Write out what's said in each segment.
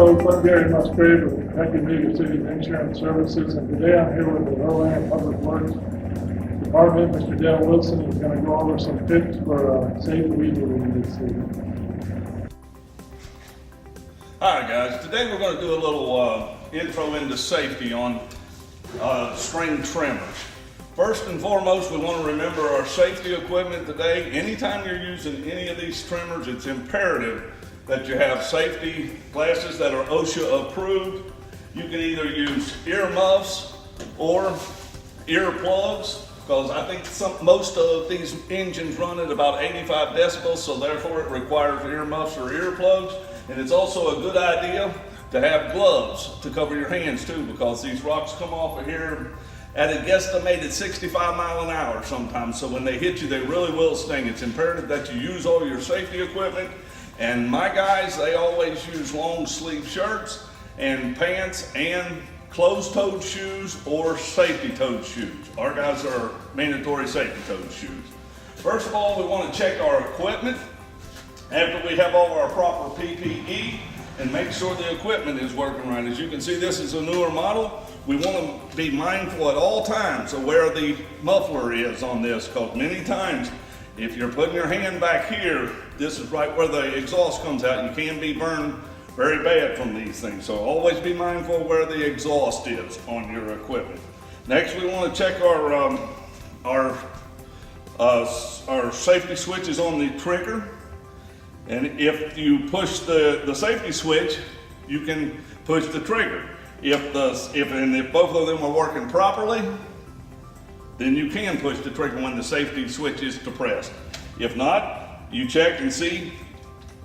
folks, I'm Gary Musgrave with Happy Media City Insurance Services, and today I'm here with the Erlanger Public Works Department. Mr. Dale Wilson is going to go over some tips for safe weeding in this city. Hi guys, today we're going to do a little intro into safety on string trimmers. First and foremost, we want to remember our safety equipment today. Anytime you're using any of these trimmers, it's imperative that you have safety glasses that are OSHA approved. You can either use ear muffs or ear plugs, because I think most of these engines run at about 85 decibels, so therefore it requires ear muffs or ear plugs. And it's also a good idea to have gloves to cover your hands too, because these rocks come off of here at a guesstimated 65 miles an hour sometimes. So when they hit you, they really will sting. It's imperative that you use all your safety equipment. And my guys, they always use long sleeve shirts and pants and closed-toed shoes or safety-toed shoes. Our guys are mandatory safety-toed shoes. First of all, we want to check our equipment after we have all our proper PPE and make sure the equipment is working right. As you can see, this is a newer model. We want to be mindful at all times of where the muffler is on this, because many times if you're putting your hand back here, this is right where the exhaust comes out. You can be burned very bad from these things. So always be mindful where the exhaust is on your equipment. Next, we want to check our safety switches on the trigger. And if you push the safety switch, you can push the trigger. If both of them are working properly, then you can push the trigger when the safety switch is depressed. If not, you check and see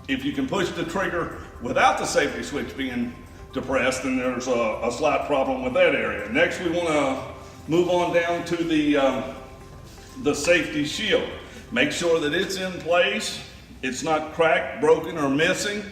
if you can push the trigger without the safety switch being depressed, then there's a slight problem with that area. Next, we want to move on down to the safety shield. Make sure that it's in place. It's not cracked, broken, or missing,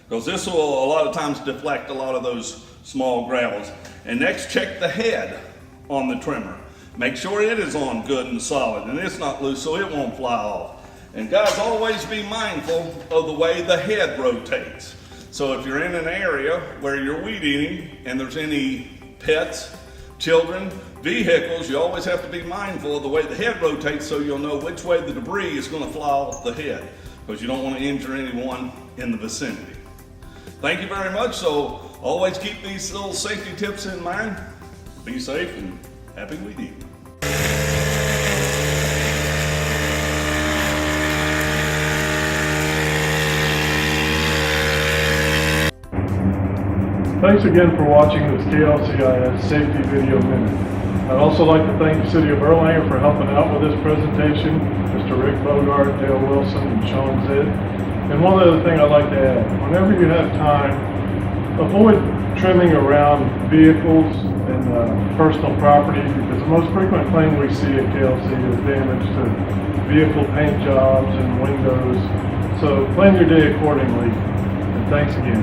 because this will a lot of times deflect a lot of those small gravels. And next, check the head on the trimmer. Make sure it is on good and solid and it's not loose so it won't fly off. And guys, always be mindful of the way the head rotates. So if you're in an area where you're weed eating and there's any pets, children, vehicles, you always have to be mindful of the way the head rotates so you'll know which way the debris is going to fly off the head, because you don't want to injure anyone in the vicinity. Thank you very much. So always keep these little safety tips in mind. Be safe and happy weed eating. Thanks again for watching this KLCIS Safety Video Minute. I'd also like to thank the City of Erlanger for helping out with this presentation, Mr. Rick Bogart, Dale Wilson, and Shawn Zitt. And one other thing I'd like to add, whenever you have time, avoid trimming around vehicles and personal property, because the most frequent claim we see at KLC is damage to vehicle paint jobs and windows. So plan your day accordingly, and thanks again.